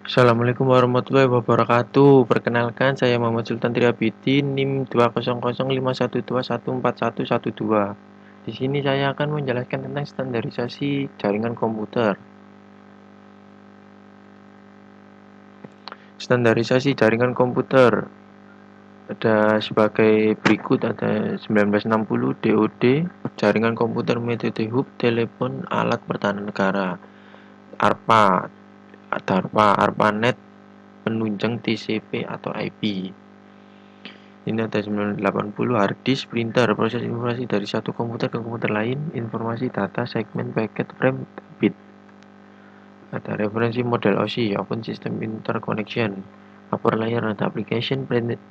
Assalamualaikum warahmatullahi wabarakatuh. Perkenalkan, saya Muhammad Sultan Triabidin, NIM 20051514112. Di sini saya akan menjelaskan tentang standarisasi jaringan komputer. Standarisasi jaringan komputer ada sebagai berikut: ada 1960 DOD, jaringan komputer metode hub, telepon, alat pertahanan negara. ARPANET, penunjang TCP atau IP. Ini ada 980 hard disk, printer, proses informasi dari satu komputer ke komputer lain, informasi, data, segmen, paket, frame, bit. Ada referensi model OSI, Open System Interconnection. Upper layer ada application,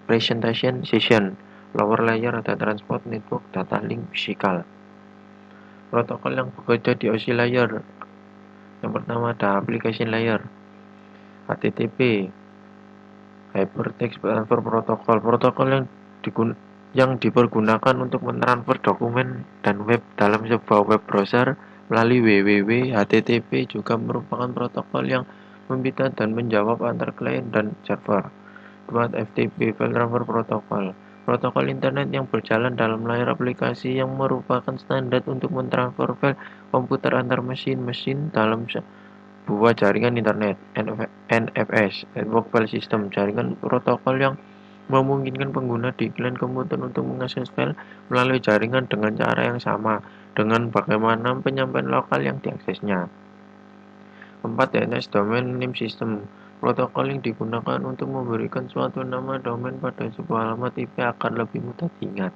presentation, session. Lower layer ada transport, network, data link, physical. Protokol yang bekerja di OSI layer. Yang pertama ada application layer, HTTP, Hypertext Transfer Protocol. Protokol yang dipergunakan untuk mentransfer dokumen dan web dalam sebuah web browser melalui www. HTTP juga merupakan protokol yang meminta dan menjawab antar klien dan server. 2. FTP, File Transfer Protocol. Protokol internet yang berjalan dalam layar aplikasi yang merupakan standar untuk mentransfer file komputer antar mesin dalam sebuah jaringan internet. NFS, Network File System, jaringan protokol yang memungkinkan pengguna di klien komputer untuk mengakses file melalui jaringan dengan cara yang sama dengan bagaimana penyampaian lokal yang diaksesnya. 4. DNS Domain Name System, protokol yang digunakan untuk memberikan suatu nama domain pada sebuah alamat IP agar lebih mudah diingat.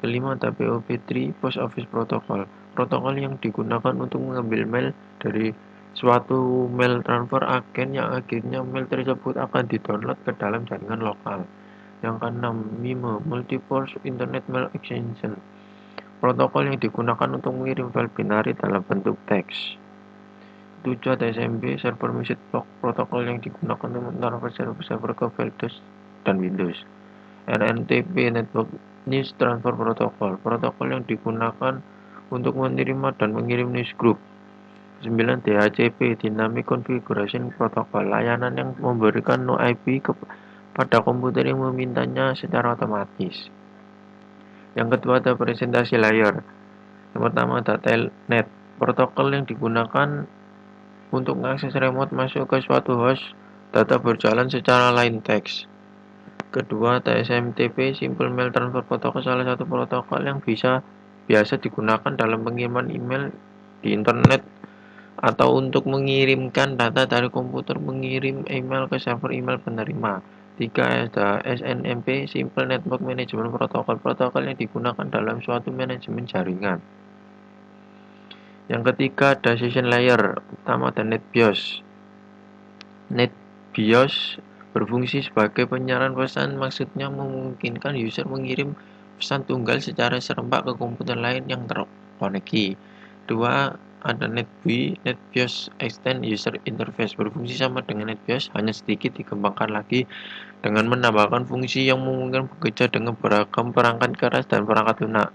5. Ada POP3, Post Office Protocol, protokol yang digunakan untuk mengambil mail dari suatu mail transfer agen yang akhirnya mail tersebut akan didownload ke dalam jaringan lokal. Yang keenam, MIME, Multi-Port Internet Mail Extension, protokol yang digunakan untuk mengirim file binary dalam bentuk teks. 7. Ada SMB, Server Message Block, protokol yang digunakan untuk mentransfer server ke file DOS dan Windows. NNTP, Network News Transfer Protocol, protokol yang digunakan untuk menerima dan mengirim news group. 9. DHCP, Dynamic Configuration Protocol, layanan yang memberikan no IP pada komputer yang memintanya secara otomatis. Yang kedua ada presentasi layer. Yang pertama ada Telnet, protokol yang digunakan untuk mengakses remote masuk ke suatu host, data berjalan secara line text. Kedua ada SMTP, Simple Mail Transfer Protocol, salah satu protokol yang biasa digunakan dalam pengiriman email di internet atau untuk mengirimkan data dari komputer mengirim email ke server email penerima. 3. Ada SNMP, Simple Network Management Protocol, protokol yang digunakan dalam suatu manajemen jaringan. Yang ketiga ada Session Layer, pertama ada NetBIOS. NetBIOS berfungsi sebagai penyiaran pesan, maksudnya memungkinkan user mengirim pesan tunggal secara serempak ke komputer lain yang terkoneksi. 2. Ada NetBIOS, NetBIOS Extend User Interface, berfungsi sama dengan NetBIOS, hanya sedikit dikembangkan lagi dengan menambahkan fungsi yang memungkinkan bekerja dengan beragam perangkat keras dan perangkat lunak.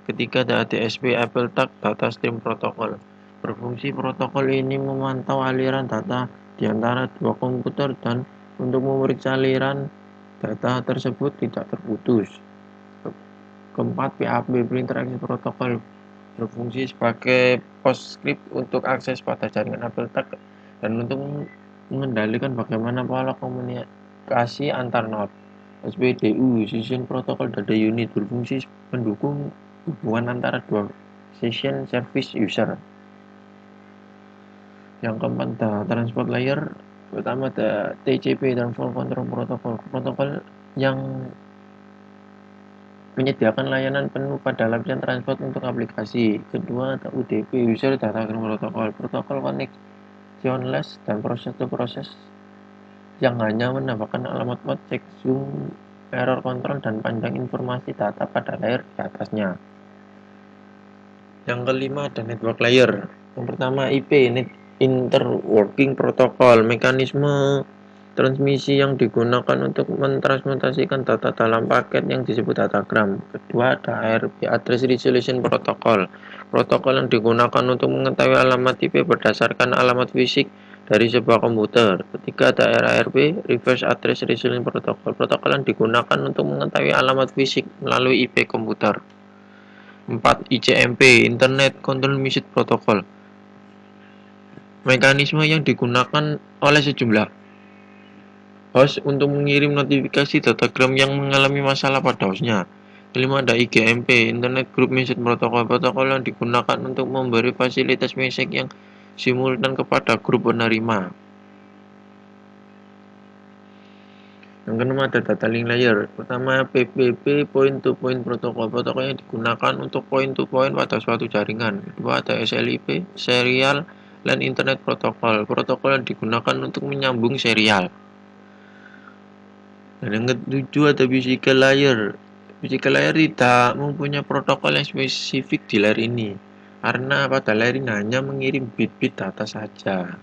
Ketiga ada DSP, AppleTag Data Stream Protocol, berfungsi protokol ini memantau aliran data di antara dua komputer dan untuk memeriksa aliran data tersebut tidak terputus. Keempat, PAP, Printer Access Protocol, berfungsi sebagai postscript untuk akses pada jaringan AppleTag dan untuk mengendalikan bagaimana pola komunikasi antar node. SPDU, Session Protocol Data Unit, berfungsi mendukung hubungan antara dua session service user. Yang keempat ada transport layer, pertama ada TCP, Transfer Control Protocol, protokol yang menyediakan layanan penuh pada lapisan transport untuk aplikasi. Kedua ada UDP, User Data Protocol, protokol connectionless dan proses-to-proses yang hanya menambahkan alamat port, checksum, error control, dan panjang informasi data pada layer di atasnya. Yang kelima ada network layer. Yang pertama IP, Net Interworking Protocol, mekanisme transmisi yang digunakan untuk mentransmutasikan data dalam paket yang disebut datagram. Kedua ada ARP, Address Resolution Protocol, protokol yang digunakan untuk mengetahui alamat IP berdasarkan alamat fisik dari sebuah komputer. Ketiga ada RARP, Reverse Address Resolution Protocol. Protokol yang digunakan untuk mengetahui alamat fisik melalui IP komputer. 4. ICMP, Internet Control Message Protocol. Mekanisme yang digunakan oleh sejumlah host untuk mengirim notifikasi datagram yang mengalami masalah pada hostnya. Kelima ada IGMP, Internet Group Message Protocol. Protokol yang digunakan untuk memberi fasilitas message yang simultan kepada grup penerima. Yang kedua ada data link layer. Pertama PPP, point to point protokol. Protokol yang digunakan untuk point to point pada suatu jaringan. Kedua ada SLIP, Serial Line Internet Protocol. Protokol yang digunakan untuk menyambung serial. Dan yang ketujuh ada physical layer. Physical layer tidak mempunyai protokol yang spesifik di layer ini, karena pada layer ini hanya mengirim bit-bit data saja.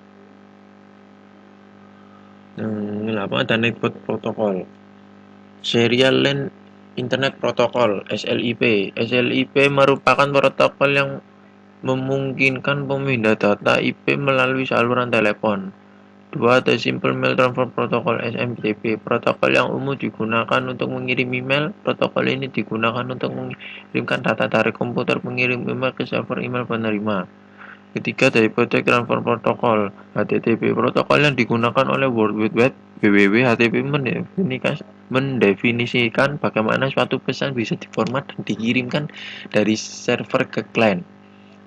Yang 8 ada network protocol. Serial Line Internet Protocol (SLIP). SLIP merupakan protokol yang memungkinkan pemindah data IP melalui saluran telepon. 2. The Simple Mail Transfer Protocol (SMTP). Protokol yang umum digunakan untuk mengirim email. Protokol ini digunakan untuk mengirimkan data dari komputer pengirim email ke server email penerima. Ketiga, the Hypertext Transfer Protocol (HTTP). Protokol yang digunakan oleh World Wide Web (WWW). HTTP mendefinisikan bagaimana suatu pesan bisa diformat dan dikirimkan dari server ke klien.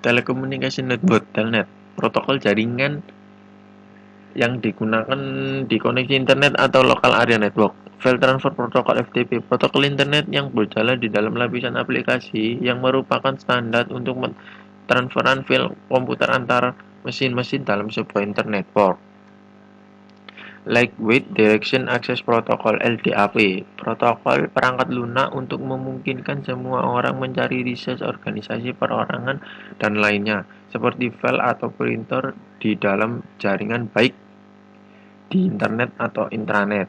Telecommunication Network (Telnet). Protokol jaringan yang digunakan di koneksi internet atau local area network. File Transfer Protocol (FTP). Protokol internet yang berjalan di dalam lapisan aplikasi yang merupakan standar untuk transferan file komputer antar mesin-mesin dalam sebuah internet network. Lightweight Direction Access Protocol (LDAP). Protokol perangkat lunak untuk memungkinkan semua orang mencari resource organisasi perorangan dan lainnya, seperti file atau printer di dalam jaringan baik di internet atau intranet.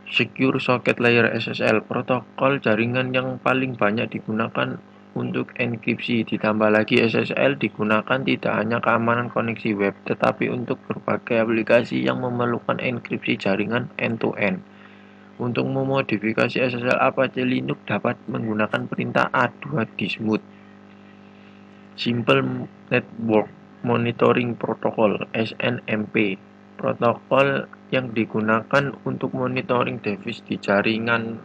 Secure Socket Layer (SSL). Protokol jaringan yang paling banyak digunakan untuk enkripsi. Ditambah lagi, SSL digunakan tidak hanya keamanan koneksi web, tetapi untuk berbagai aplikasi yang memerlukan enkripsi jaringan end-to-end. Untuk memodifikasi SSL, Apache Linux dapat menggunakan perintah A2-Dismount. Simple Network Monitoring Protocol (SNMP). Protokol yang digunakan untuk monitoring device di jaringan.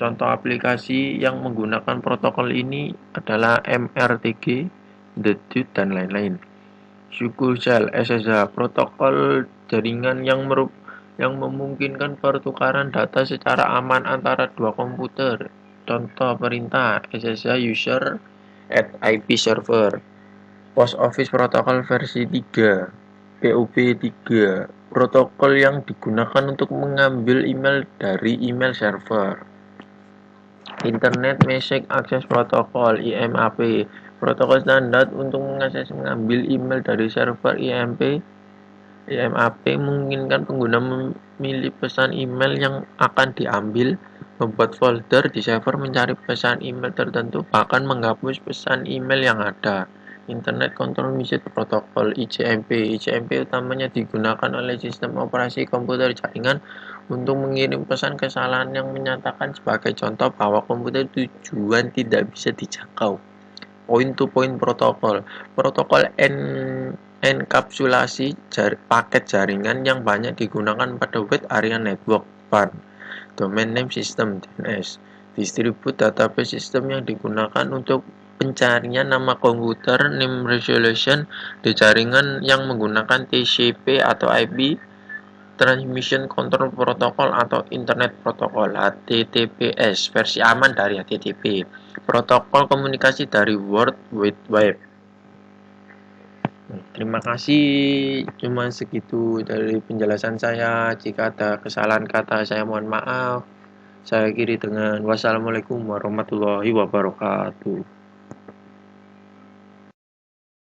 Contoh aplikasi yang menggunakan protokol ini adalah MRTG, The Dude, dan lain-lain. Secure Shell (SSH). Protokol jaringan yang memungkinkan pertukaran data secara aman antara dua komputer. Contoh perintah SSH user at IP server. Post Office Protocol versi 3. POP3, protokol yang digunakan untuk mengambil email dari email server. Internet Message Access Protocol (IMAP), protokol standar untuk mengambil email dari server IMAP memungkinkan pengguna memilih pesan email yang akan diambil, membuat folder di server, mencari pesan email tertentu, bahkan menghapus pesan email yang ada. Internet Control Message Protocol (ICMP). ICMP utamanya digunakan oleh sistem operasi komputer jaringan untuk mengirim pesan kesalahan yang menyatakan sebagai contoh bahwa komputer tujuan tidak bisa dijangkau. Point-to-point protokol. Protokol enkapsulasi paket jaringan yang banyak digunakan pada web area network (WAN). Domain Name System (DNS). Distribute Database System yang digunakan untuk pencarian nama komputer name resolution di jaringan yang menggunakan TCP atau IP Transmission Control Protocol atau Internet Protocol (HTTPS). Versi aman dari HTTP. Protokol komunikasi dari World Wide Web. Terima kasih, cuma segitu dari penjelasan saya. Jika ada kesalahan kata, saya mohon maaf. Saya akhiri dengan wassalamualaikum warahmatullahi wabarakatuh.